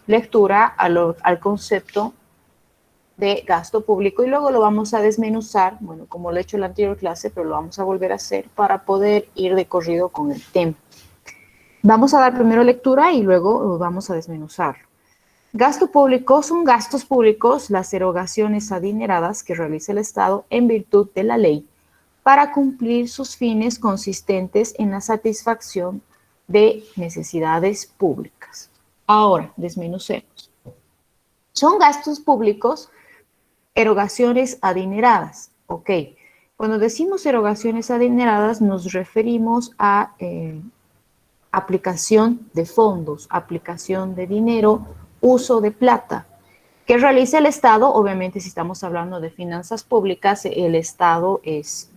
lectura al concepto de gasto público y luego lo vamos a desmenuzar, bueno, como lo he hecho en la anterior clase, pero lo vamos a volver a hacer para poder ir de corrido con el tema. Vamos a dar primero lectura y luego vamos a desmenuzarlo. Gasto público son gastos públicos, las erogaciones adineradas que realiza el Estado en virtud de la ley para cumplir sus fines consistentes en la satisfacción de necesidades públicas. Ahora, desmenucemos. Son gastos públicos, erogaciones adineradas, ¿ok? Cuando decimos erogaciones adineradas nos referimos a aplicación de fondos, aplicación de dinero, uso de plata, que realiza el Estado. Obviamente, si estamos hablando de finanzas públicas, el Estado es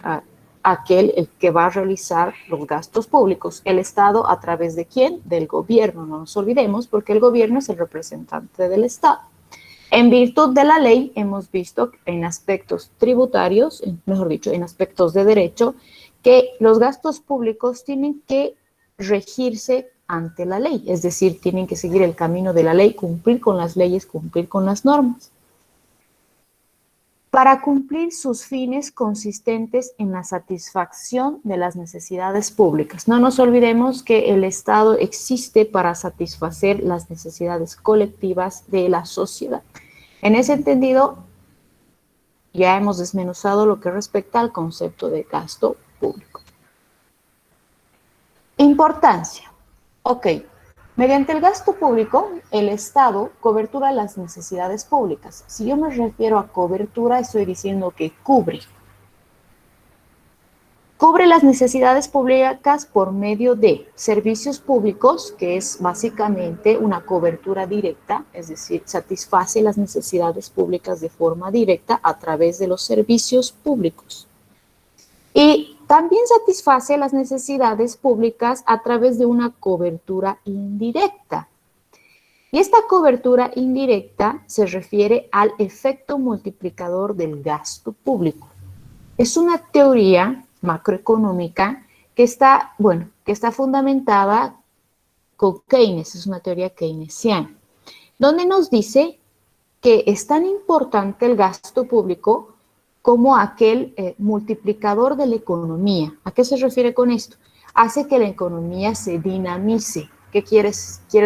el que va a realizar los gastos públicos. El Estado, ¿a través de quién? Del gobierno, no nos olvidemos, porque el gobierno es el representante del Estado. En virtud de la ley, hemos visto en aspectos tributarios, mejor dicho, en aspectos de derecho, que los gastos públicos tienen que regirse ante la ley, es decir, tienen que seguir el camino de la ley, cumplir con las leyes, cumplir con las normas, para cumplir sus fines consistentes en la satisfacción de las necesidades públicas. No nos olvidemos que el Estado existe para satisfacer las necesidades colectivas de la sociedad. En ese entendido, ya hemos desmenuzado lo que respecta al concepto de gasto público. Importancia. Ok, mediante el gasto público, el Estado cobertura las necesidades públicas. Si yo me refiero a cobertura, estoy diciendo que cubre. Cubre las necesidades públicas por medio de servicios públicos, que es básicamente una cobertura directa, es decir, satisface las necesidades públicas de forma directa a través de los servicios públicos. Y también satisface las necesidades públicas a través de una cobertura indirecta. Y esta cobertura indirecta se refiere al efecto multiplicador del gasto público. Es una teoría macroeconómica que está fundamentada con Keynes, es una teoría keynesiana, donde nos dice que es tan importante el gasto público como aquel multiplicador de la economía. ¿A qué se refiere con esto? Hace que la economía se dinamice. ¿Qué quiere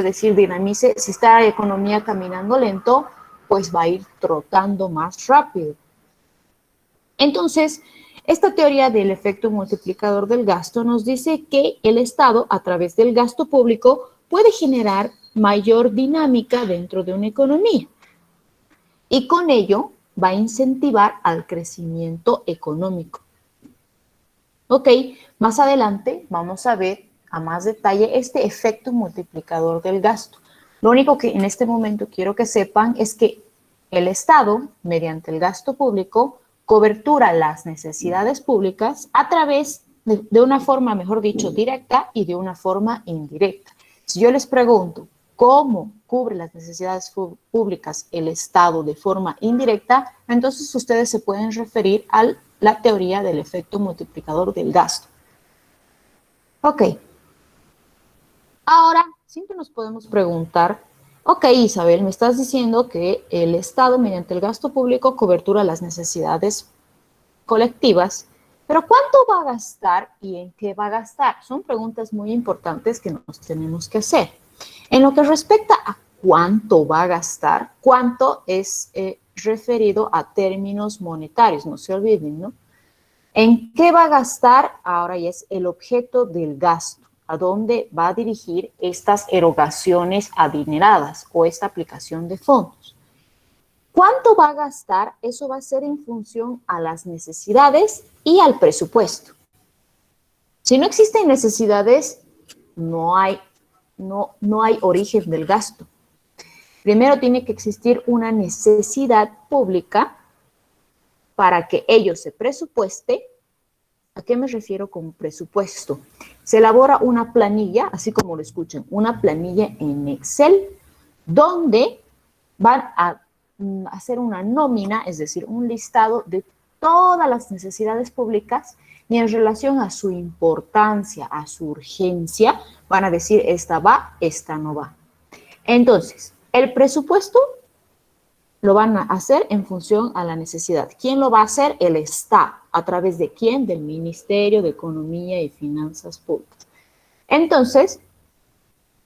decir dinamice? Si está la economía caminando lento, pues va a ir trotando más rápido. Entonces, esta teoría del efecto multiplicador del gasto nos dice que el Estado, a través del gasto público, puede generar mayor dinámica dentro de una economía. Y con ello va a incentivar al crecimiento económico. Ok, más adelante vamos a ver a más detalle este efecto multiplicador del gasto. Lo único que en este momento quiero que sepan es que el Estado, mediante el gasto público, cobertura las necesidades públicas a través de una forma, mejor dicho, directa y de una forma indirecta. Si yo les pregunto, ¿cómo cubre las necesidades públicas el Estado de forma indirecta? Entonces ustedes se pueden referir a la teoría del efecto multiplicador del gasto. Ok. Ahora, siempre nos podemos preguntar, ok, Isabel, me estás diciendo que el Estado, mediante el gasto público, cobertura las necesidades colectivas, pero ¿cuánto va a gastar y en qué va a gastar? Son preguntas muy importantes que nos tenemos que hacer. En lo que respecta a cuánto va a gastar, cuánto es referido a términos monetarios, no se olviden, ¿no? ¿En qué va a gastar? Ahora ya es el objeto del gasto, a dónde va a dirigir estas erogaciones adineradas o esta aplicación de fondos. ¿Cuánto va a gastar? Eso va a ser en función a las necesidades y al presupuesto. Si no existen necesidades, no hay origen del gasto. Primero tiene que existir una necesidad pública para que ello se presupueste. ¿A qué me refiero con presupuesto? Se elabora una planilla, así como lo escuchan, una planilla en Excel, donde van a hacer una nómina, es decir, un listado de todas las necesidades públicas y en relación a su importancia, a su urgencia, van a decir esta va, esta no va. Entonces, el presupuesto lo van a hacer en función a la necesidad. ¿Quién lo va a hacer? El Estado. ¿A través de quién? Del Ministerio de Economía y Finanzas Públicas. Entonces,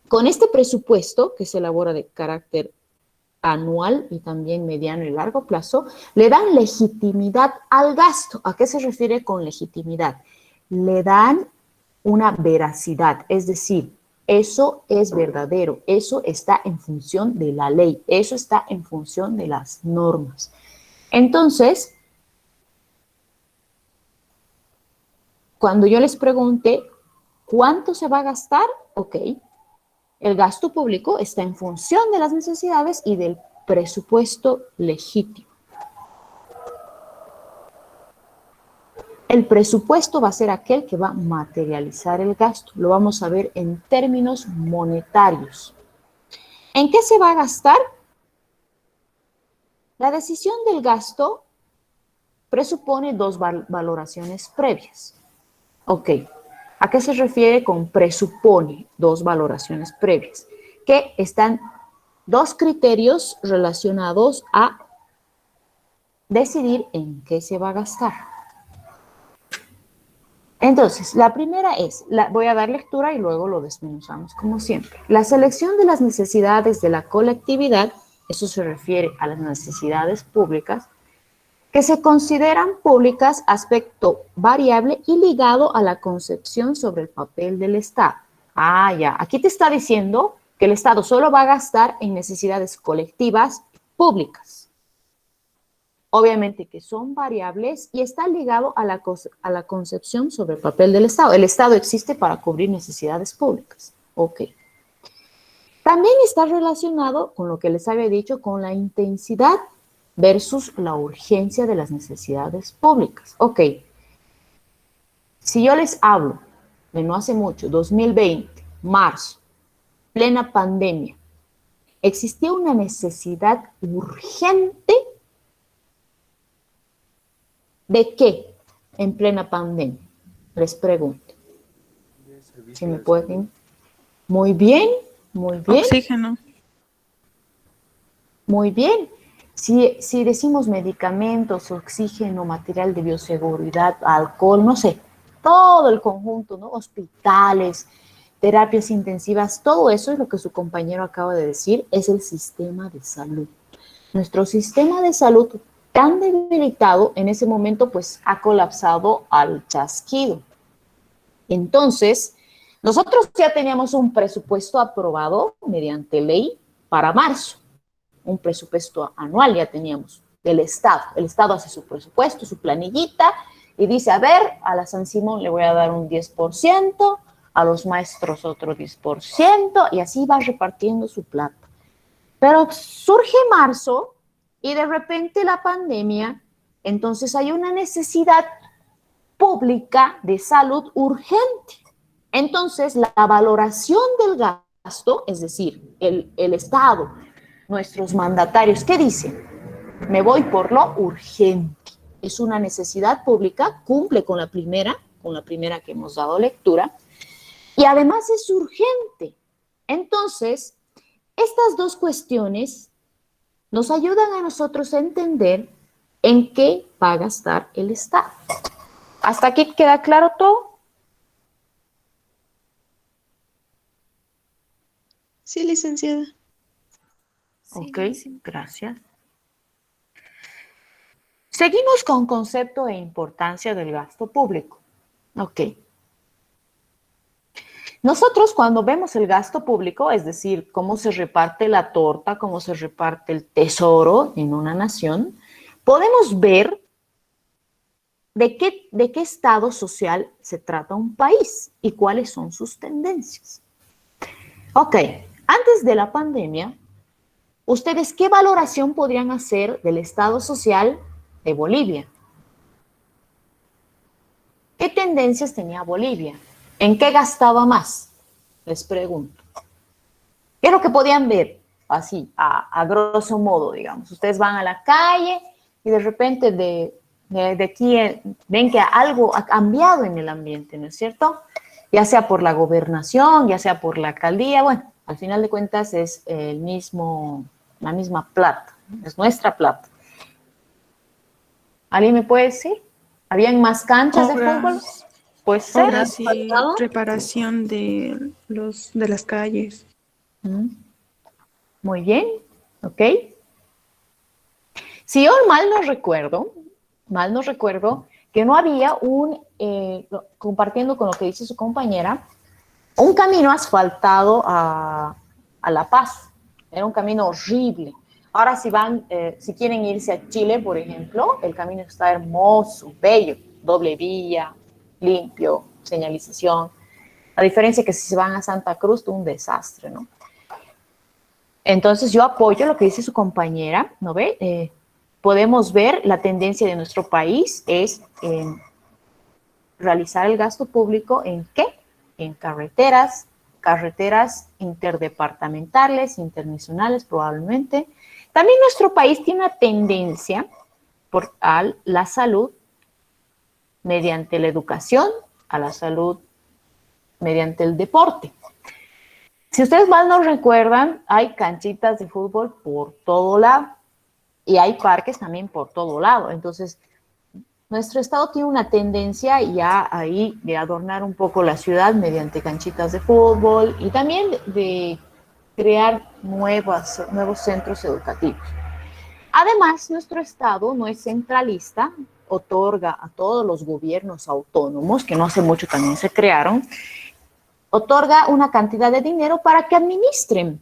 con este presupuesto que se elabora de carácter anual y también mediano y largo plazo, le dan legitimidad al gasto. ¿A qué se refiere con legitimidad? Le dan una veracidad, es decir, eso es verdadero, eso está en función de la ley, eso está en función de las normas. Entonces, cuando yo les pregunte cuánto se va a gastar, ok, el gasto público está en función de las necesidades y del presupuesto legítimo. El presupuesto va a ser aquel que va a materializar el gasto. Lo vamos a ver en términos monetarios. ¿En qué se va a gastar? La decisión del gasto presupone dos valoraciones previas. Ok, ¿a qué se refiere con presupone dos valoraciones previas? Que están dos criterios relacionados a decidir en qué se va a gastar. Entonces, la primera es, voy a dar lectura y luego lo desmenuzamos como siempre. La selección de las necesidades de la colectividad, eso se refiere a las necesidades públicas, que se consideran públicas, aspecto variable y ligado a la concepción sobre el papel del Estado. Ah, ya, aquí te está diciendo que el Estado solo va a gastar en necesidades colectivas públicas. Obviamente que son variables y está ligado a la concepción sobre el papel del Estado. El Estado existe para cubrir necesidades públicas. Ok. También está relacionado con lo que les había dicho, con la intensidad versus la urgencia de las necesidades públicas. Ok. Si yo les hablo de no hace mucho, 2020, marzo, plena pandemia, existía una necesidad urgente. ¿De qué en plena pandemia? Les pregunto. Si me pueden. Muy bien, muy bien. Oxígeno. Muy bien. Si decimos medicamentos, oxígeno, material de bioseguridad, alcohol, no sé, todo el conjunto, ¿no? Hospitales, terapias intensivas, todo eso es lo que su compañero acaba de decir, es el sistema de salud. Nuestro sistema de salud tan debilitado en ese momento pues ha colapsado al chasquido. Entonces, nosotros ya teníamos un presupuesto aprobado mediante ley para marzo, un presupuesto anual ya teníamos del Estado. El Estado hace su presupuesto, su planillita y dice, a ver, a la San Simón le voy a dar un 10%, a los maestros otro 10% y así va repartiendo su plata. Pero surge marzo y de repente la pandemia, entonces hay una necesidad pública de salud urgente. Entonces, la valoración del gasto, es decir, el Estado, nuestros mandatarios, ¿qué dicen? Me voy por lo urgente. Es una necesidad pública, cumple con la primera que hemos dado lectura, y además es urgente. Entonces, estas dos cuestiones nos ayudan a nosotros a entender en qué va a gastar el Estado. ¿Hasta aquí queda claro todo? Sí, licenciada. Ok, gracias. Seguimos con concepto e importancia del gasto público. Ok. Nosotros cuando vemos el gasto público, es decir, cómo se reparte la torta, cómo se reparte el tesoro en una nación, podemos ver de qué estado social se trata un país y cuáles son sus tendencias. Ok, antes de la pandemia, ¿ustedes qué valoración podrían hacer del estado social de Bolivia? ¿Qué tendencias tenía Bolivia? ¿En qué gastaba más? Les pregunto. ¿Qué es lo que podían ver? Así, a grosso modo, digamos. Ustedes van a la calle y de repente de aquí ven que algo ha cambiado en el ambiente, ¿no es cierto? Ya sea por la gobernación, ya sea por la alcaldía, bueno, Al final de cuentas es la misma plata, es nuestra plata. ¿Alguien me puede decir? ¿Habían más canchas de fútbol? Obras, Puede ser. obras y reparación de las calles. Mm, muy bien, ok. Si yo mal no recuerdo que no había compartiendo con lo que dice su compañera, un camino asfaltado a La Paz. Era un camino horrible. Ahora si quieren irse a Chile, por ejemplo, el camino está hermoso, bello, doble vía, limpio, señalización. A diferencia que si se van a Santa Cruz, un desastre, ¿no? Entonces yo apoyo lo que dice su compañera, ¿no ve? Podemos ver la tendencia de nuestro país es realizar el gasto público ¿en qué? En carreteras, carreteras interdepartamentales, internacionales probablemente. También nuestro país tiene una tendencia a la salud mediante la educación, a la salud mediante el deporte. Si ustedes mal no recuerdan, hay canchitas de fútbol por todo lado y hay parques también por todo lado. Entonces, nuestro estado tiene una tendencia ya ahí de adornar un poco la ciudad mediante canchitas de fútbol y también de crear nuevos centros educativos. Además, nuestro estado no es centralista, otorga a todos los gobiernos autónomos, que no hace mucho también se crearon, otorga una cantidad de dinero para que administren.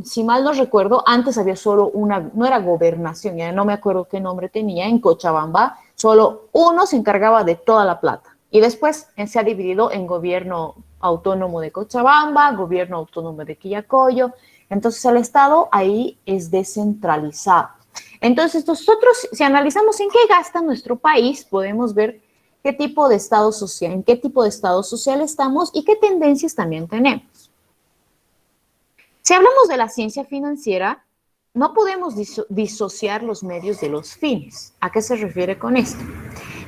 Si mal no recuerdo, antes había solo no era gobernación, ya no me acuerdo qué nombre tenía, en Cochabamba, solo uno se encargaba de toda la plata. Y después se ha dividido en gobierno autónomo de Cochabamba, gobierno autónomo de Quillacollo. Entonces el Estado ahí es descentralizado. Entonces nosotros, si analizamos en qué gasta nuestro país, podemos ver qué tipo de estado social, en qué tipo de estado social estamos y qué tendencias también tenemos. Si hablamos de la ciencia financiera, no podemos disociar los medios de los fines. ¿A qué se refiere con esto?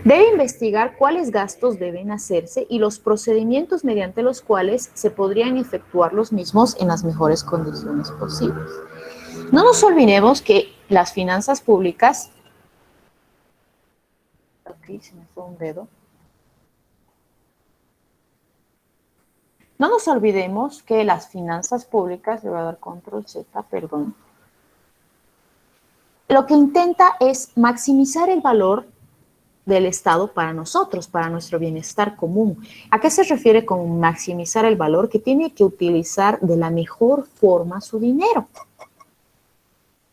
Debe investigar cuáles gastos deben hacerse y los procedimientos mediante los cuales se podrían efectuar los mismos en las mejores condiciones posibles. No nos olvidemos que las finanzas públicas... Aquí se me fue un dedo. No nos olvidemos que las finanzas públicas, le voy a dar control Z, perdón, lo que intenta es maximizar el valor del Estado para nosotros, para nuestro bienestar común. ¿A qué se refiere con maximizar el valor? Que tiene que utilizar de la mejor forma su dinero.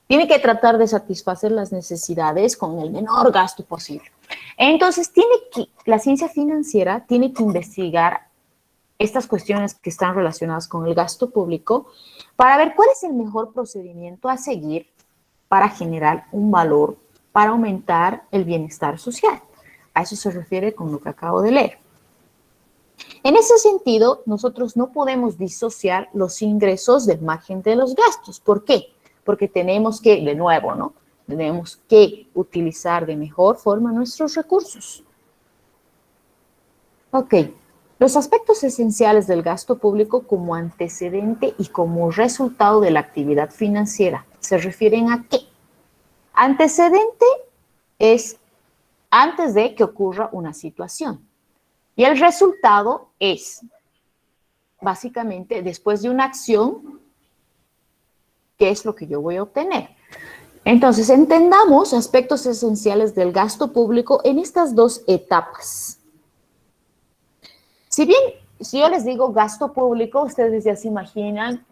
Tiene que tratar de satisfacer las necesidades con el menor gasto posible. Entonces, la ciencia financiera tiene que investigar estas cuestiones que están relacionadas con el gasto público para ver cuál es el mejor procedimiento a seguir para generar un valor, para aumentar el bienestar social. A eso se refiere con lo que acabo de leer. En ese sentido, nosotros no podemos disociar los ingresos del margen de los gastos. ¿Por qué? Porque tenemos que, de nuevo, ¿no? Tenemos que utilizar de mejor forma nuestros recursos. Ok. Los aspectos esenciales del gasto público como antecedente y como resultado de la actividad financiera se refieren a qué? Antecedente es antes de que ocurra una situación. Y el resultado es, básicamente, después de una acción, ¿qué es lo que yo voy a obtener? Entonces, entendamos aspectos esenciales del gasto público en estas dos etapas. Si yo les digo gasto público, ustedes ya se imaginan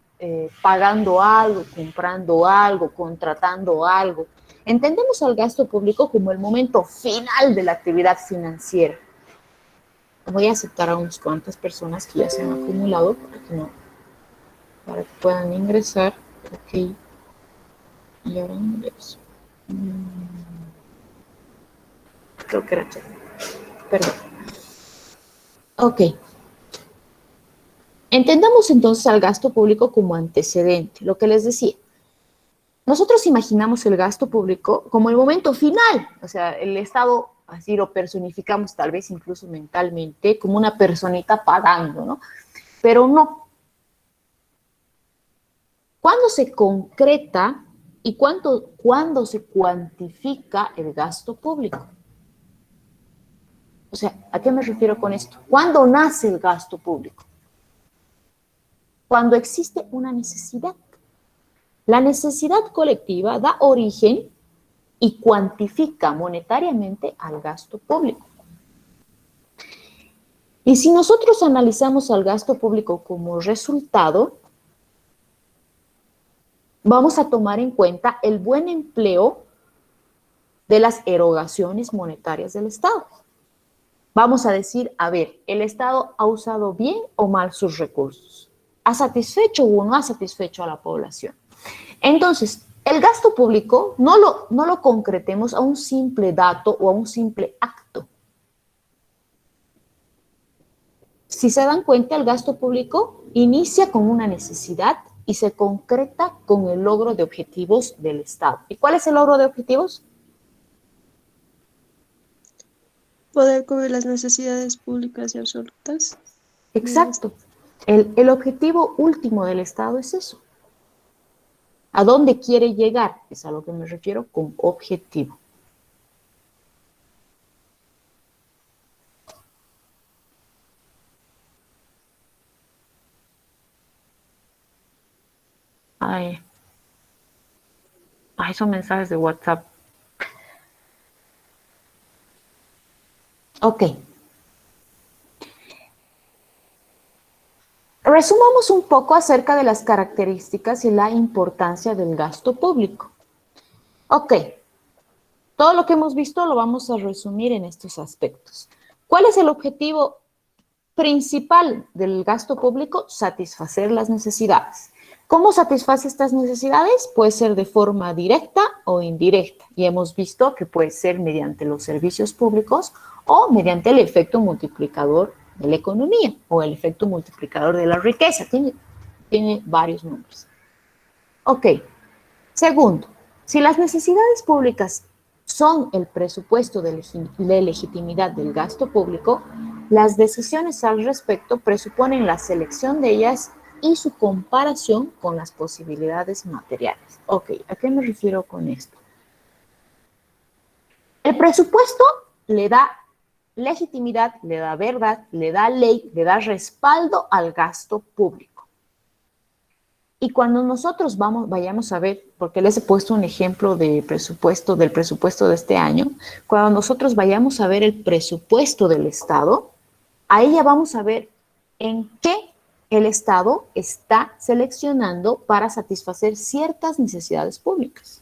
pagando algo, comprando algo, contratando algo. Entendemos al gasto público como el momento final de la actividad financiera. Voy a aceptar a unas cuantas personas que ya se han acumulado para que puedan ingresar. Ok. Y ahora ingreso. Creo que era chat. Perdón. Ok. Entendamos entonces al gasto público como antecedente, lo que les decía. Nosotros imaginamos el gasto público como el momento final, o sea, el Estado, así lo personificamos tal vez incluso mentalmente, como una personita pagando, ¿no? Pero no. ¿Cuándo se concreta y cuándo se cuantifica el gasto público? O sea, ¿a qué me refiero con esto? ¿Cuándo nace el gasto público? Cuando existe una necesidad. La necesidad colectiva da origen y cuantifica monetariamente al gasto público. Y si nosotros analizamos al gasto público como resultado, vamos a tomar en cuenta el buen empleo de las erogaciones monetarias del Estado. Vamos a decir, a ver, ¿el Estado ha usado bien o mal sus recursos? ¿Ha satisfecho o no ha satisfecho a la población? Entonces, el gasto público no lo concretemos a un simple dato o a un simple acto. Si se dan cuenta, el gasto público inicia con una necesidad y se concreta con el logro de objetivos del Estado. ¿Y cuál es el logro de objetivos? Poder cubrir las necesidades públicas y absolutas. Exacto. El objetivo último del Estado es eso. ¿A dónde quiere llegar? Es a lo que me refiero con objetivo. Ay, son mensajes de WhatsApp. Ok. Resumamos un poco acerca de las características y la importancia del gasto público. Ok. Todo lo que hemos visto lo vamos a resumir en estos aspectos. ¿Cuál es el objetivo principal del gasto público? Satisfacer las necesidades. ¿Cómo satisface estas necesidades? Puede ser de forma directa o indirecta. Y hemos visto que puede ser mediante los servicios públicos o mediante el efecto multiplicador de la economía o el efecto multiplicador de la riqueza. Tiene varios nombres. Ok. Segundo, si las necesidades públicas son el presupuesto de legitimidad del gasto público, las decisiones al respecto presuponen la selección de ellas y su comparación con las posibilidades materiales. Ok, ¿a qué me refiero con esto? El presupuesto le da legitimidad, le da verdad, le da ley, le da respaldo al gasto público. Y cuando nosotros vayamos a ver, porque les he puesto un ejemplo del presupuesto de este año, cuando nosotros vayamos a ver el presupuesto del Estado, ahí ya vamos a ver en qué el Estado está seleccionando para satisfacer ciertas necesidades públicas.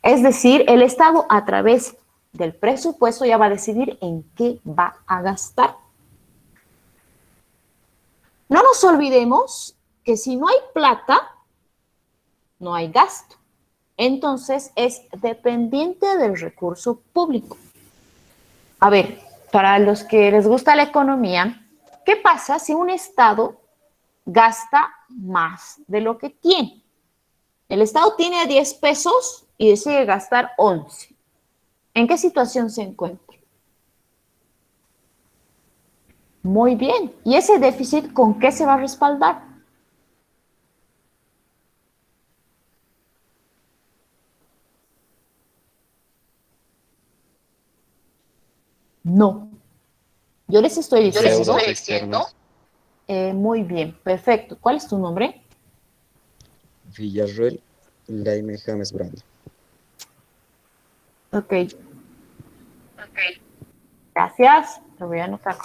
Es decir, el Estado a través del presupuesto ya va a decidir en qué va a gastar. No nos olvidemos que si no hay plata, no hay gasto. Entonces, es dependiente del recurso público. A ver, para los que les gusta la economía, ¿qué pasa si un Estado gasta más de lo que tiene? El Estado tiene 10 pesos y decide gastar 11. ¿En qué situación se encuentra? Muy bien. ¿Y ese déficit con qué se va a respaldar? No. Yo les estoy diciendo. Muy bien, perfecto. ¿Cuál es tu nombre? Villarreal Laime James Brando. Ok. Gracias. Lo voy a anotar.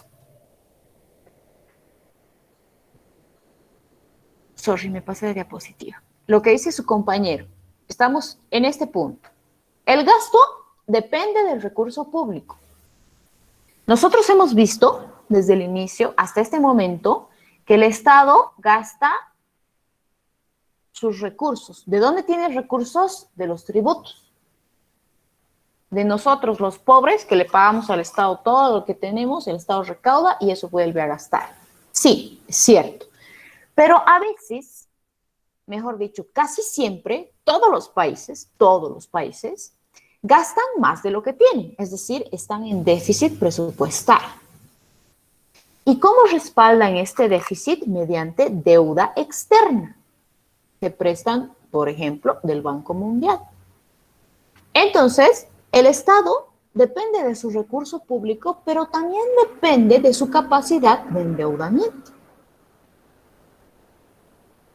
Sorry, me pasé de diapositiva. Lo que dice su compañero. Estamos en este punto. El gasto depende del recurso público. Nosotros hemos visto desde el inicio hasta este momento que el Estado gasta sus recursos. ¿De dónde tiene recursos? De los tributos. De nosotros, los pobres, que le pagamos al Estado todo lo que tenemos, el Estado recauda y eso vuelve a gastar. Sí, es cierto. Pero a veces, mejor dicho, casi siempre, todos los países, gastan más de lo que tienen, es decir, están en déficit presupuestario. ¿Y cómo respaldan este déficit? Mediante deuda externa. se prestan, por ejemplo, del Banco Mundial. Entonces, el Estado depende de su recurso público, pero también depende de su capacidad de endeudamiento.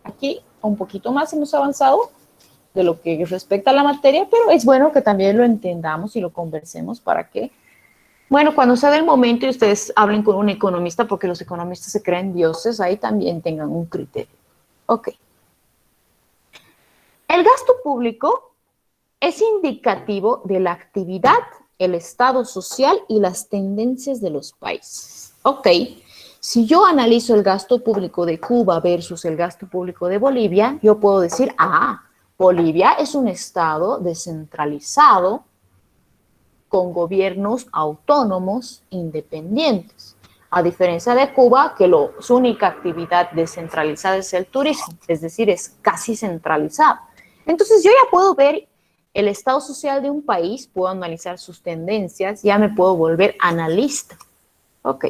Aquí un poquito más hemos avanzado de lo que respecta a la materia, pero es bueno que también lo entendamos y lo conversemos para que, bueno, cuando sea del momento y ustedes hablen con un economista, porque los economistas se creen dioses, ahí también tengan un criterio. Ok. El gasto público es indicativo de la actividad, el estado social y las tendencias de los países. Ok, si yo analizo el gasto público de Cuba versus el gasto público de Bolivia, yo puedo decir, Bolivia es un estado descentralizado con gobiernos autónomos independientes. A diferencia de Cuba, que su única actividad descentralizada es el turismo, es decir, es casi centralizado. Entonces yo ya puedo ver el estado social de un país, puedo analizar sus tendencias, ya me puedo volver analista. Ok.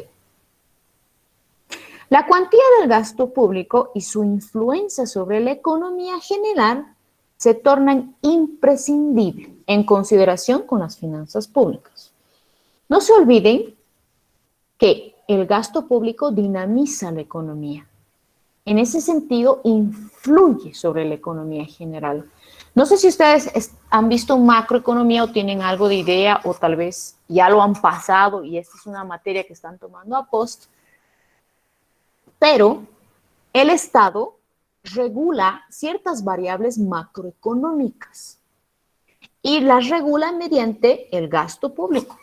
La cuantía del gasto público y su influencia sobre la economía general se tornan imprescindibles en consideración con las finanzas públicas. No se olviden que el gasto público dinamiza la economía. En ese sentido, influye sobre la economía general. No sé si ustedes han visto macroeconomía o tienen algo de idea o tal vez ya lo han pasado y esta es una materia que están tomando a post, pero el Estado regula ciertas variables macroeconómicas y las regula mediante el gasto público.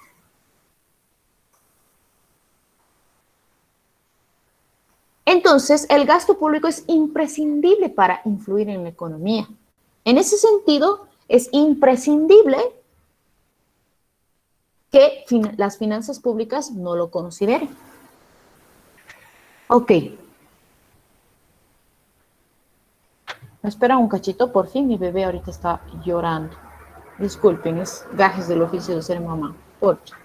Entonces, el gasto público es imprescindible para influir en la economía. En ese sentido, es imprescindible que las finanzas públicas no lo consideren. Ok. Me espera un cachito, por fin mi bebé ahorita está llorando. Disculpen, es gajes del oficio de ser mamá. Por fin.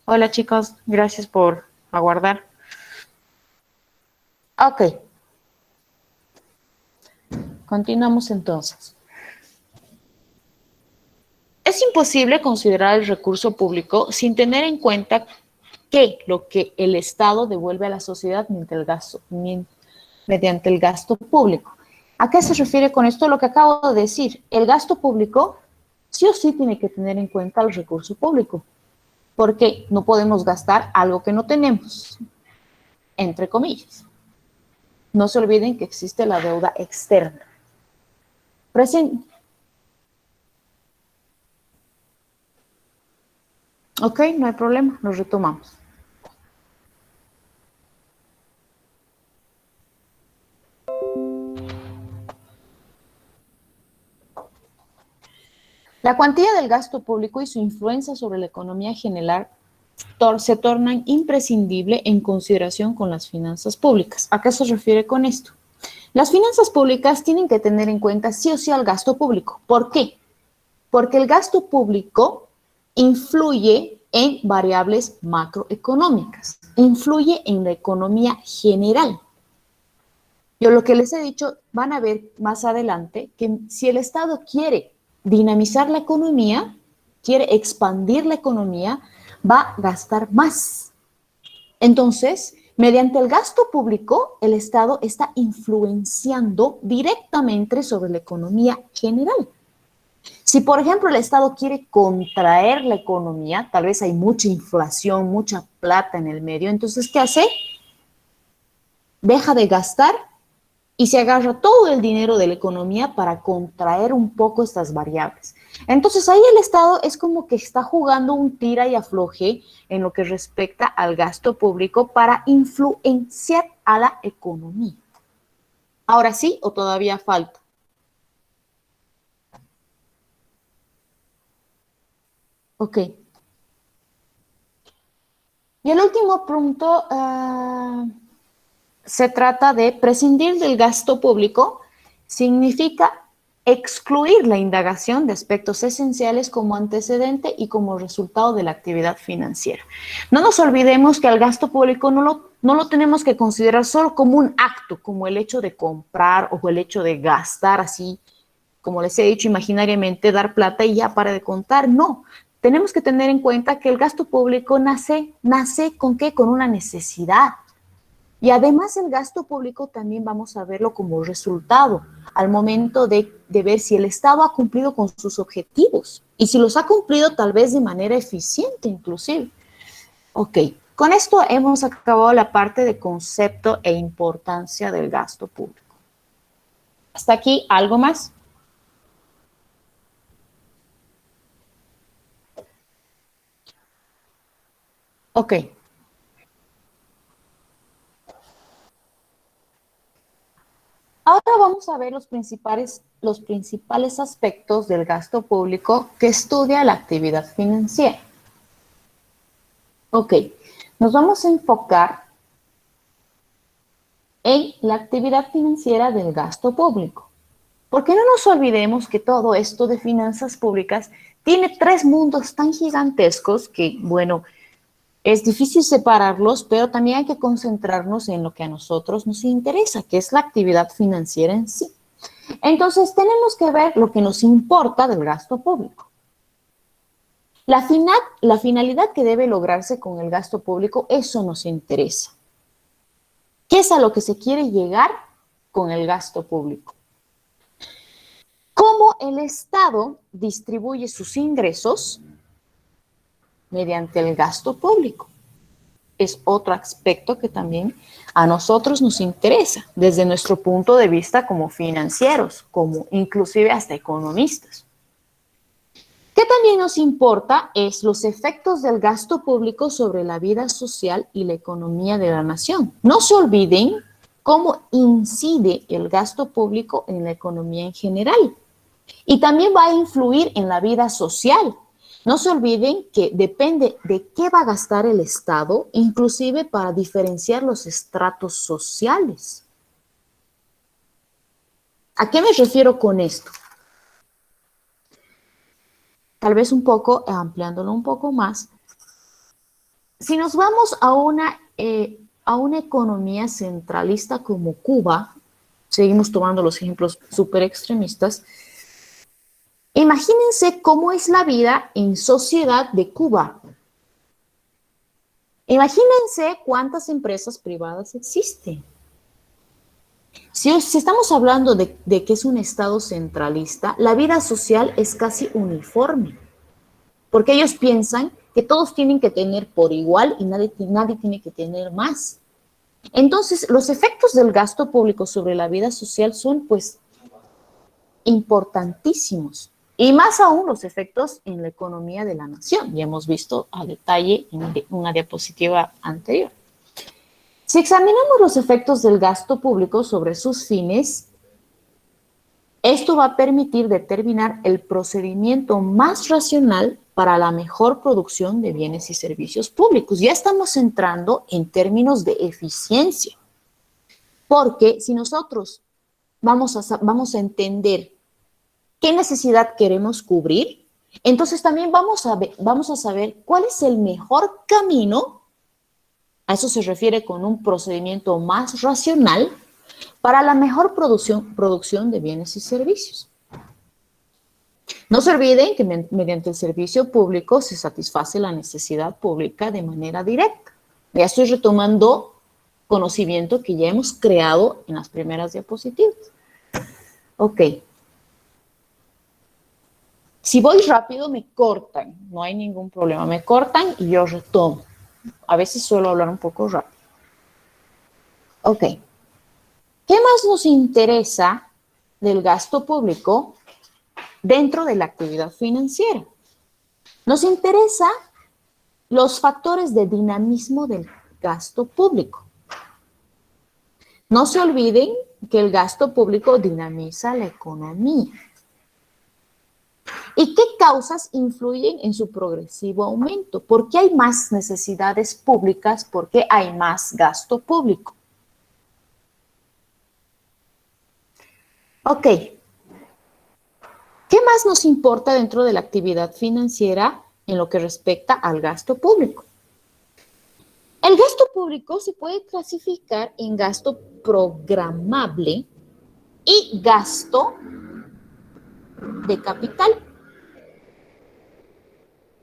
Hola chicos, gracias por aguardar. Ok, continuamos entonces. Es imposible considerar el recurso público sin tener en cuenta que lo que el Estado devuelve a la sociedad mediante el gasto público. ¿A qué se refiere con esto? Lo que acabo de decir. El gasto público sí o sí tiene que tener en cuenta el recurso público, porque no podemos gastar algo que no tenemos, entre comillas. No se olviden que existe la deuda externa. Ok, no hay problema, lo retomamos. La cuantía del gasto público y su influencia sobre la economía general se tornan imprescindibles en consideración con las finanzas públicas. ¿A qué se refiere con esto? Las finanzas públicas tienen que tener en cuenta sí o sí al gasto público. ¿Por qué? Porque el gasto público influye en variables macroeconómicas, influye en la economía general. Yo lo que les he dicho, van a ver más adelante que si el Estado quiere dinamizar la economía, quiere expandir la economía, va a gastar más. Entonces, mediante el gasto público, el Estado está influenciando directamente sobre la economía general. Si, por ejemplo, el Estado quiere contraer la economía, tal vez hay mucha inflación, mucha plata en el medio, entonces, ¿qué hace? Deja de gastar y se agarra todo el dinero de la economía para contraer un poco estas variables. Entonces ahí el Estado es como que está jugando un tira y afloje en lo que respecta al gasto público para influenciar a la economía. ¿Ahora sí o todavía falta? Ok. Y el último punto se trata de prescindir del gasto público, significa excluir la indagación de aspectos esenciales como antecedente y como resultado de la actividad financiera. No nos olvidemos que al gasto público no lo tenemos que considerar solo como un acto, como el hecho de comprar o el hecho de gastar así, como les he dicho, imaginariamente dar plata y ya para de contar. No, tenemos que tener en cuenta que el gasto público nace ¿con qué? Con una necesidad. Y además el gasto público también vamos a verlo como resultado al momento de ver si el Estado ha cumplido con sus objetivos y si los ha cumplido tal vez de manera eficiente inclusive. Ok, con esto hemos acabado la parte de concepto e importancia del gasto público. ¿Hasta aquí algo más? Ok. Ahora vamos a ver los principales aspectos del gasto público que estudia la actividad financiera. Ok, nos vamos a enfocar en la actividad financiera del gasto público. Porque no nos olvidemos que todo esto de finanzas públicas tiene tres mundos tan gigantescos que, bueno, es difícil separarlos, pero también hay que concentrarnos en lo que a nosotros nos interesa, que es la actividad financiera en sí. Entonces, tenemos que ver lo que nos importa del gasto público. La finalidad que debe lograrse con el gasto público, eso nos interesa. ¿Qué es a lo que se quiere llegar con el gasto público? ¿Cómo el Estado distribuye sus ingresos mediante el gasto público? Es otro aspecto que también a nosotros nos interesa desde nuestro punto de vista como financieros, como inclusive hasta economistas. ¿Qué también nos importa es los efectos del gasto público sobre la vida social y la economía de la nación? No se olviden cómo incide el gasto público en la economía en general y también va a influir en la vida social. No se olviden que depende de qué va a gastar el Estado, inclusive para diferenciar los estratos sociales. ¿A qué me refiero con esto? tal vez un poco, ampliándolo un poco más, si nos vamos a una economía centralista como Cuba, seguimos tomando los ejemplos súper extremistas, imagínense cómo es la vida en sociedad de Cuba. Imagínense cuántas empresas privadas existen. Si estamos hablando de que es un Estado centralista, la vida social es casi uniforme, porque ellos piensan que todos tienen que tener por igual y nadie tiene que tener más. Entonces, los efectos del gasto público sobre la vida social son, pues, importantísimos. Y más aún los efectos en la economía de la nación. Ya hemos visto a detalle en una diapositiva anterior. Si examinamos los efectos del gasto público sobre sus fines, esto va a permitir determinar el procedimiento más racional para la mejor producción de bienes y servicios públicos. Ya estamos entrando en términos de eficiencia, porque si nosotros vamos a entender qué necesidad queremos cubrir, entonces también vamos a saber cuál es el mejor camino, a eso se refiere con un procedimiento más racional, para la mejor producción de bienes y servicios. No se olviden que mediante el servicio público se satisface la necesidad pública de manera directa. Ya estoy retomando conocimiento que ya hemos creado en las primeras diapositivas. Ok. Si voy rápido, me cortan, no hay ningún problema. Me cortan y yo retomo. A veces suelo hablar un poco rápido. Ok. ¿Qué más nos interesa del gasto público dentro de la actividad financiera? Nos interesa los factores de dinamismo del gasto público. No se olviden que el gasto público dinamiza la economía. ¿Y qué causas influyen en su progresivo aumento? ¿Por qué hay más necesidades públicas? ¿Por qué hay más gasto público? Ok. ¿Qué más nos importa dentro de la actividad financiera en lo que respecta al gasto público? El gasto público se puede clasificar en gasto programable y gasto de capital.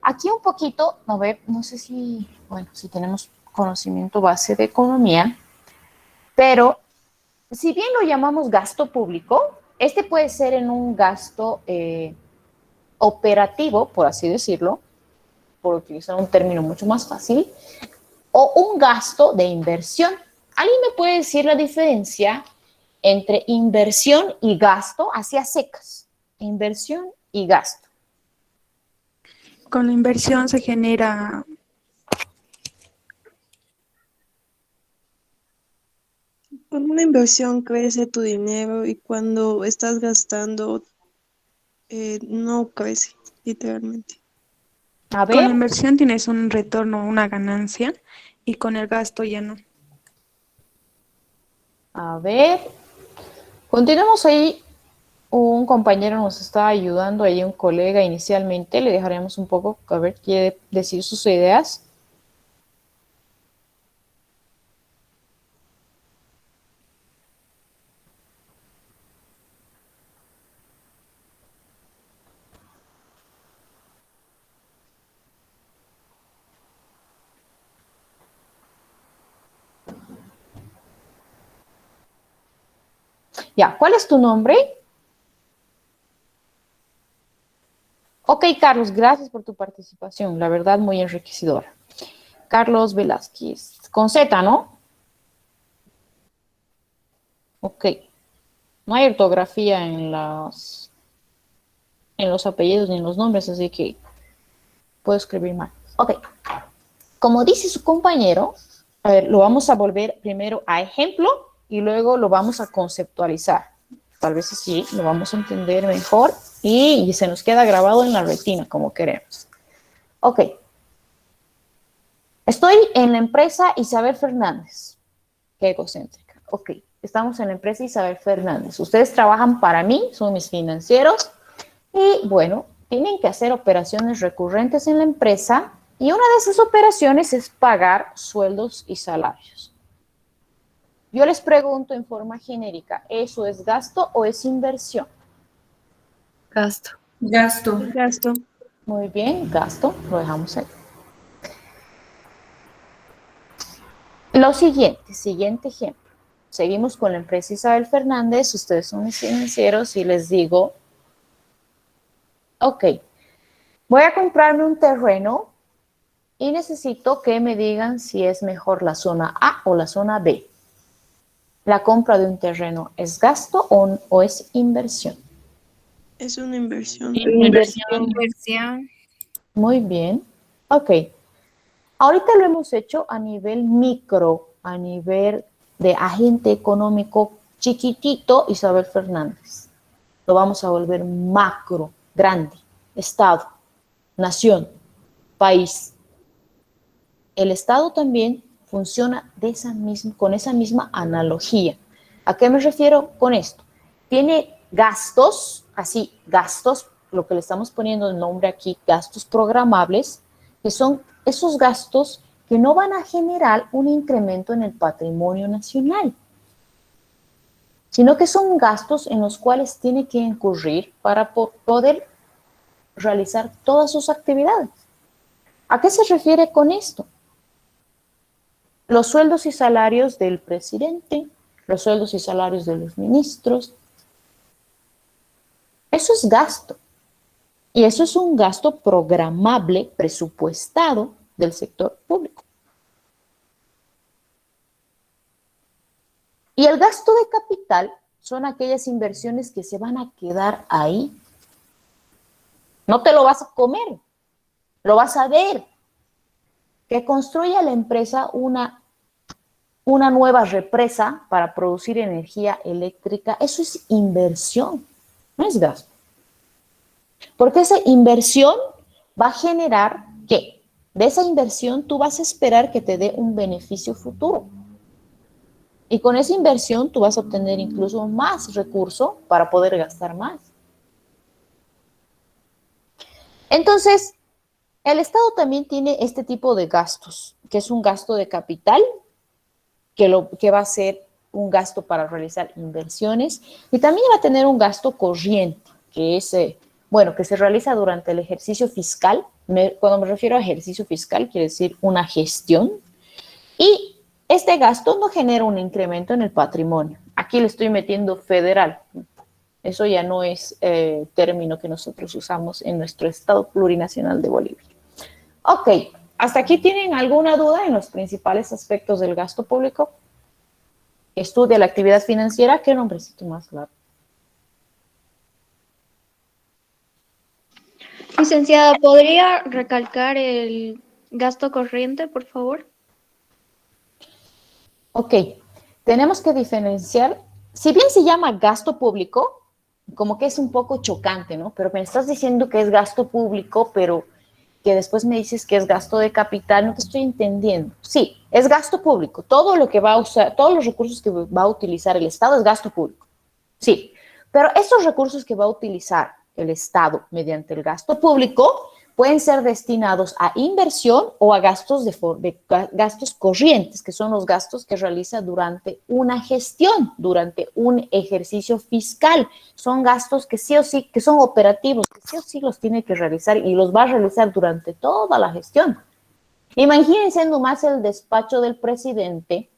Aquí un poquito, a ver, no sé si, bueno, si tenemos conocimiento base de economía, pero si bien lo llamamos gasto público, este puede ser en un gasto operativo, por así decirlo, por utilizar un término mucho más fácil, o un gasto de inversión. ¿Alguien me puede decir la diferencia entre inversión y gasto hacia secas? Inversión y gasto. Con la inversión se genera con una inversión crece tu dinero y cuando estás gastando no crece, literalmente. A Con la ver, inversión tienes un retorno, una ganancia, y con el gasto ya no. a ver. Continuamos ahí. Un compañero nos está ayudando, ahí un colega inicialmente. Le dejaremos un poco, a ver, quiere decir sus ideas. Ya, ¿cuál es tu nombre? Ok, Carlos, gracias por tu participación. La verdad, muy enriquecedora. Carlos Velázquez, con Z, ¿no? Ok. No hay ortografía en los apellidos ni en los nombres, así que puedo escribir mal. Ok. Como dice su compañero, a ver, lo vamos a volver primero a ejemplo y luego lo vamos a conceptualizar. Tal vez así lo vamos a entender mejor y se nos queda grabado en la retina como queremos. Ok. Estoy en la empresa Isabel Fernández. Qué egocéntrica. Ok. Estamos en la empresa Isabel Fernández. Ustedes trabajan para mí, son mis financieros. Y bueno, tienen que hacer operaciones recurrentes en la empresa y una de esas operaciones es pagar sueldos y salarios. Yo les pregunto en forma genérica, ¿eso es gasto o es inversión? Gasto. Gasto. Gasto. Muy bien, gasto, lo dejamos ahí. Lo siguiente ejemplo. Seguimos con la empresa Isabel Fernández, ustedes son mis financieros y les digo, ok, voy a comprarme un terreno y necesito que me digan si es mejor la zona A o la zona B. ¿La compra de un terreno es gasto o es inversión? Es una inversión. Inversión. Muy bien. Ok. Ahorita lo hemos hecho a nivel micro, a nivel de agente económico chiquitito, Isabel Fernández. Lo vamos a volver macro, grande, Estado, nación, país. El Estado también funciona con esa misma analogía. ¿A qué me refiero con esto? Tiene gastos, así, gastos, lo que le estamos poniendo el nombre aquí, gastos programables, que son esos gastos que no van a generar un incremento en el patrimonio nacional, sino que son gastos en los cuales tiene que incurrir para poder realizar todas sus actividades. ¿A qué se refiere con esto? Los sueldos y salarios del presidente, los sueldos y salarios de los ministros. Eso es gasto. Y eso es un gasto programable, presupuestado del sector público. Y el gasto de capital son aquellas inversiones que se van a quedar ahí. No te lo vas a comer, lo vas a ver. Que construya la empresa una nueva represa para producir energía eléctrica, eso es inversión, no es gasto. Porque esa inversión va a generar ¿qué? De esa inversión tú vas a esperar que te dé un beneficio futuro. Y con esa inversión tú vas a obtener incluso más recurso para poder gastar más. Entonces, el Estado también tiene este tipo de gastos, que es un gasto de capital, que va a ser un gasto para realizar inversiones, y también va a tener un gasto corriente, que es, que se realiza durante el ejercicio fiscal. Cuando me refiero a ejercicio fiscal, quiere decir una gestión, y este gasto no genera un incremento en el patrimonio. Aquí le estoy metiendo federal. Eso ya no es término que nosotros usamos en nuestro Estado plurinacional de Bolivia. Ok, ¿hasta aquí tienen alguna duda en los principales aspectos del gasto público? Estudia la actividad financiera, ¿qué nombrecito más claro? Licenciada, ¿podría recalcar el gasto corriente, por favor? Ok, tenemos que diferenciar, si bien se llama gasto público, como que es un poco chocante, ¿no? Pero me estás diciendo que es gasto público, pero que después me dices que es gasto de capital, no te estoy entendiendo. Sí, es gasto público. Todo lo que va a usar, todos los recursos que va a utilizar el Estado es gasto público. Sí, pero esos recursos que va a utilizar el Estado mediante el gasto público pueden ser destinados a inversión o a gastos gastos corrientes, que son los gastos que realiza durante una gestión, durante un ejercicio fiscal. Son gastos que sí o sí, que son operativos, que sí o sí los tiene que realizar y los va a realizar durante toda la gestión. Imagínense nomás el despacho del presidente,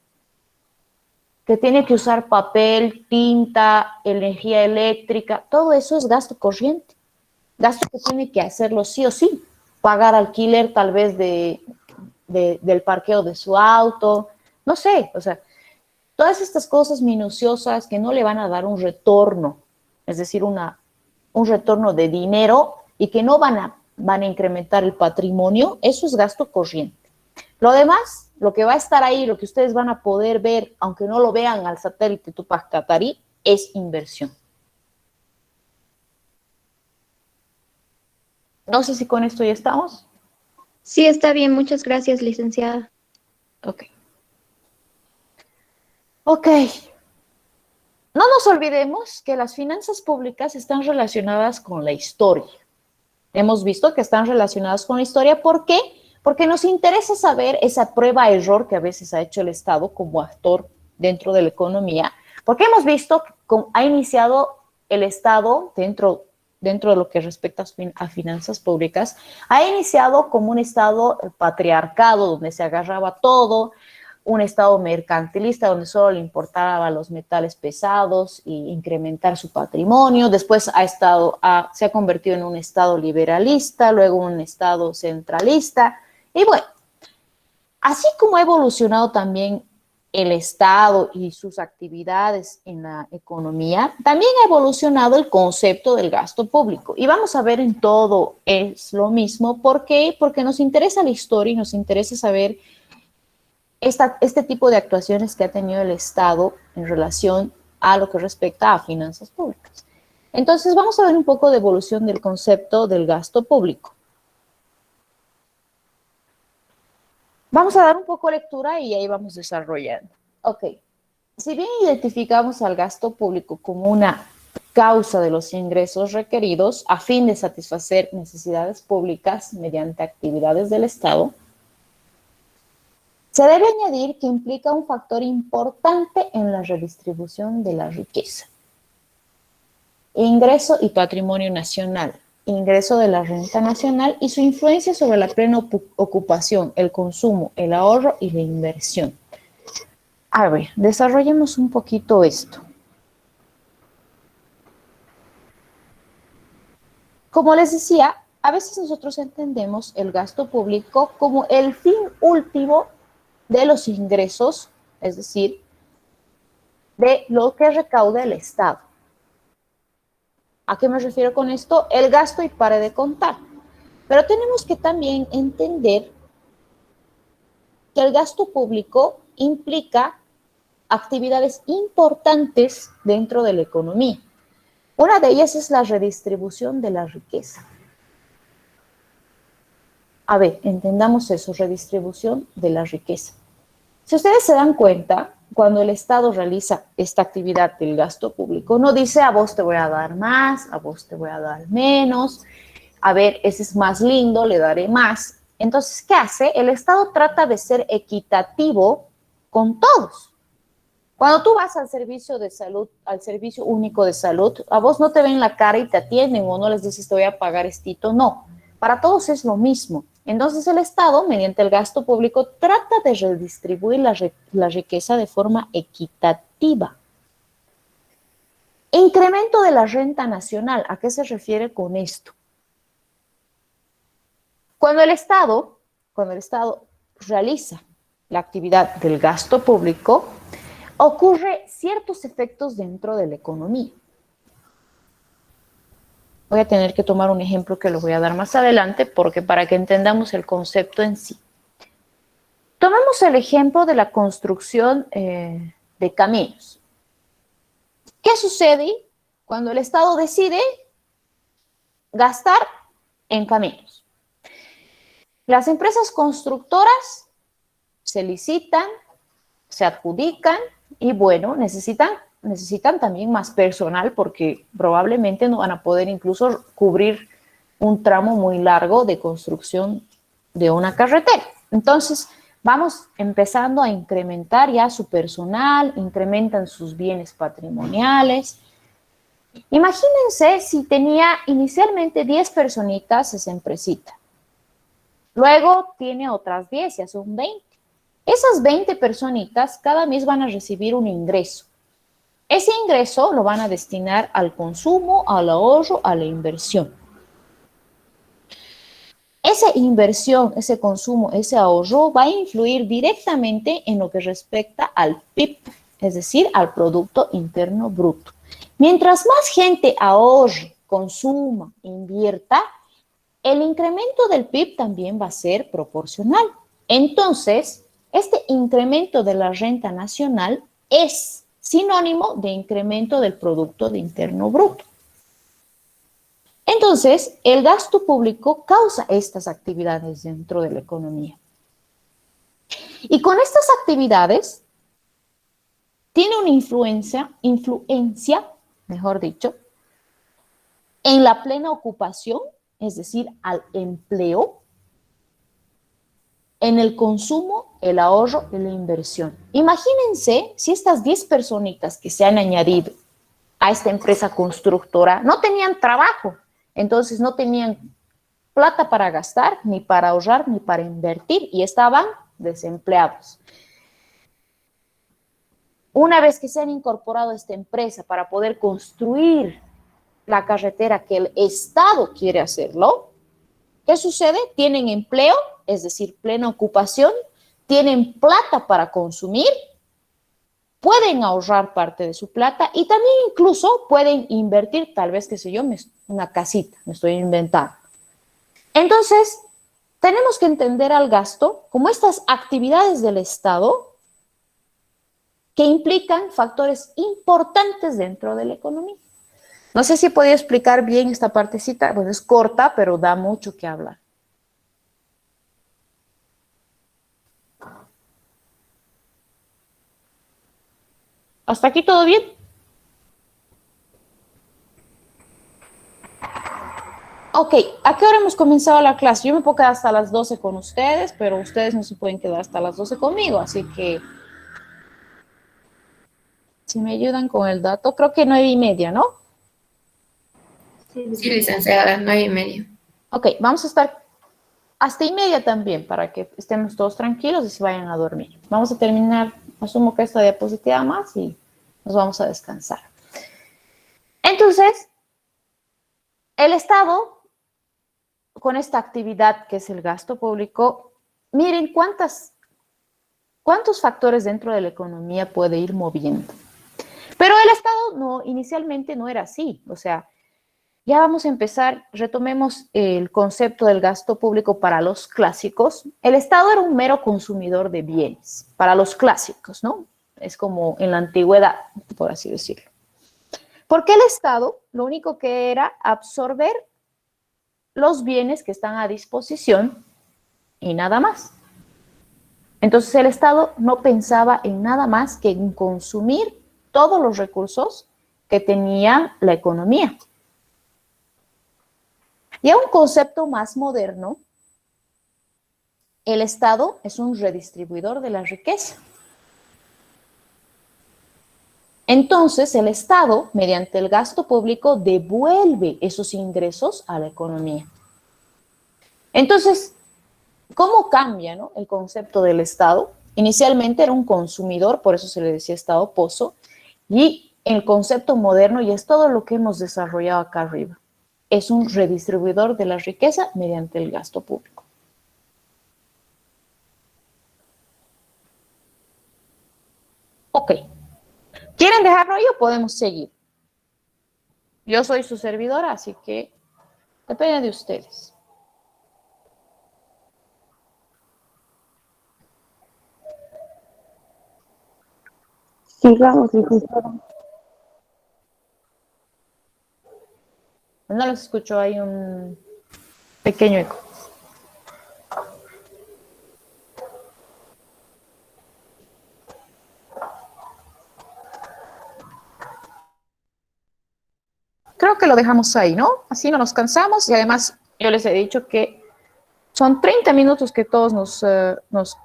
que tiene que usar papel, tinta, energía eléctrica, todo eso es gasto corriente. Gasto que tiene que hacerlo sí o sí, pagar alquiler tal vez del parqueo de su auto, no sé, o sea, todas estas cosas minuciosas que no le van a dar un retorno, es decir, un retorno de dinero y que no van a incrementar el patrimonio, eso es gasto corriente. Lo demás, lo que va a estar ahí, lo que ustedes van a poder ver, aunque no lo vean al satélite Tupac Katari, es inversión. No sé si con esto ya estamos. Sí, está bien. Muchas gracias, licenciada. Ok. Ok. No nos olvidemos que las finanzas públicas están relacionadas con la historia. hemos visto que están relacionadas con la historia. ¿Por qué? Porque nos interesa saber esa prueba-error que a veces ha hecho el Estado como actor dentro de la economía, porque hemos visto que ha iniciado el Estado dentro de lo que respecta a finanzas públicas, ha iniciado como un Estado patriarcado, donde se agarraba todo, un Estado mercantilista, donde solo le importaba los metales pesados e incrementar su patrimonio. Después se ha convertido en un Estado liberalista, luego un Estado centralista. Y bueno, así como ha evolucionado también el Estado y sus actividades en la economía, también ha evolucionado el concepto del gasto público. Y vamos a ver en todo es lo mismo. ¿Por qué? Porque nos interesa la historia y nos interesa saber este tipo de actuaciones que ha tenido el Estado en relación a lo que respecta a finanzas públicas. Entonces, vamos a ver un poco de evolución del concepto del gasto público. Vamos a dar un poco de lectura y ahí vamos desarrollando. Ok, si bien identificamos al gasto público como una causa de los ingresos requeridos a fin de satisfacer necesidades públicas mediante actividades del Estado, se debe añadir que implica un factor importante en la redistribución de la riqueza. Ingreso y patrimonio nacional, ingreso de la renta nacional y su influencia sobre la plena ocupación, el consumo, el ahorro y la inversión. A ver, desarrollemos un poquito esto. Como les decía, a veces nosotros entendemos el gasto público como el fin último de los ingresos, es decir, de lo que recauda el Estado. ¿A qué me refiero con esto? El gasto y pare de contar. Pero tenemos que también entender que el gasto público implica actividades importantes dentro de la economía. Una de ellas es la redistribución de la riqueza. A ver, entendamos eso, redistribución de la riqueza. Si ustedes se dan cuenta, cuando el Estado realiza esta actividad del gasto público, no dice a vos te voy a dar más, a vos te voy a dar menos, a ver, ese es más lindo, le daré más. Entonces, ¿qué hace? El Estado trata de ser equitativo con todos. Cuando tú vas al servicio de salud, al servicio único de salud, a vos no te ven la cara y te atienden o no les dices te voy a pagar estito, no. Para todos es lo mismo. Entonces el Estado, mediante el gasto público, trata de redistribuir la riqueza de forma equitativa. Incremento de la renta nacional. ¿A qué se refiere con esto? Cuando el Estado realiza la actividad del gasto público, ocurre ciertos efectos dentro de la economía. Voy a tener que tomar un ejemplo que lo voy a dar más adelante porque para que entendamos el concepto en sí. Tomemos el ejemplo de la construcción de caminos. ¿Qué sucede cuando el Estado decide gastar en caminos? Las empresas constructoras se licitan, se adjudican y bueno, necesitan también más personal porque probablemente no van a poder incluso cubrir un tramo muy largo de construcción de una carretera. Entonces, vamos empezando a incrementar ya su personal, incrementan sus bienes patrimoniales. Imagínense si tenía inicialmente 10 personitas esa empresita. Luego tiene otras 10, ya son 20. Esas 20 personitas cada mes van a recibir un ingreso. Ese ingreso lo van a destinar al consumo, al ahorro, a la inversión. Esa inversión, ese consumo, ese ahorro va a influir directamente en lo que respecta al PIB, es decir, al Producto Interno Bruto. Mientras más gente ahorre, consuma, invierta, el incremento del PIB también va a ser proporcional. Entonces, este incremento de la renta nacional es sinónimo de incremento del Producto Interno Bruto. Entonces, el gasto público causa estas actividades dentro de la economía. Y con estas actividades tiene una influencia, mejor dicho, en la plena ocupación es decir, al empleo, en el consumo, el ahorro y la inversión. Imagínense si estas 10 personitas que se han añadido a esta empresa constructora no tenían trabajo, entonces no tenían plata para gastar, ni para ahorrar, ni para invertir, y estaban desempleados. Una vez que se han incorporado a esta empresa para poder construir la carretera que el Estado quiere hacerlo, ¿qué sucede? Tienen empleo, es decir, plena ocupación, tienen plata para consumir, pueden ahorrar parte de su plata y también incluso pueden invertir, tal vez, qué sé yo, una casita, me estoy inventando. Entonces, tenemos que entender al gasto como estas actividades del Estado que implican factores importantes dentro de la economía. No sé si he podido explicar bien esta partecita, pues es corta, pero da mucho que hablar. ¿Hasta aquí todo bien? Ok, ¿a qué hora hemos comenzado la clase? Yo me puedo quedar hasta las 12 con ustedes, pero ustedes no se pueden quedar hasta las 12 conmigo, así que si me ayudan con el dato, creo que 9:30, ¿no? Sí, licenciada, 9:30. Ok, vamos a estar hasta 1:30 también, para que estemos todos tranquilos y se vayan a dormir. Vamos a terminar, asumo que esta diapositiva más y nos vamos a descansar. Entonces, el Estado, con esta actividad que es el gasto público, miren cuántos factores dentro de la economía puede ir moviendo. Pero el Estado inicialmente no era así. O sea, ya vamos a empezar, retomemos el concepto del gasto público para los clásicos. El Estado era un mero consumidor de bienes, para los clásicos, ¿no? Es como en la antigüedad, por así decirlo. Porque el Estado lo único que era absorber los bienes que están a disposición y nada más. Entonces el Estado no pensaba en nada más que en consumir todos los recursos que tenía la economía. Y a un concepto más moderno, el Estado es un redistribuidor de la riqueza. Entonces, el Estado, mediante el gasto público, devuelve esos ingresos a la economía. Entonces, ¿cómo cambia, no, el concepto del Estado? Inicialmente era un consumidor, por eso se le decía Estado pozo, y el concepto moderno, y es todo lo que hemos desarrollado acá arriba, es un redistribuidor de la riqueza mediante el gasto público. Ok. ¿Quieren dejarlo ahí o podemos seguir? Yo soy su servidora, así que depende de ustedes. Sigamos, licenciada. No los escucho, hay un pequeño eco. Creo que lo dejamos ahí, ¿no? Así no nos cansamos y además yo les he dicho que son 30 minutos que todos nos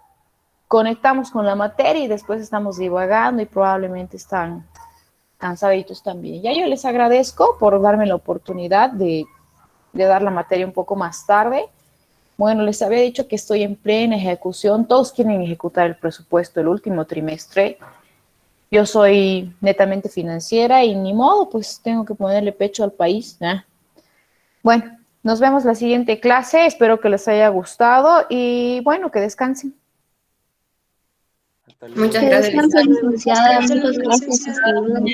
conectamos con la materia y después estamos divagando y probablemente están cansaditos también. Ya yo les agradezco por darme la oportunidad de dar la materia un poco más tarde. Bueno, les había dicho que estoy en plena ejecución. Todos quieren ejecutar el presupuesto el último trimestre. Yo soy netamente financiera y ni modo, pues tengo que ponerle pecho al país, ¿eh? Bueno, nos vemos la siguiente clase. Espero que les haya gustado y bueno, que descansen. Muchas Que gracias. descanse, Licenciada, licenciada. muchas gracias. Hasta luego.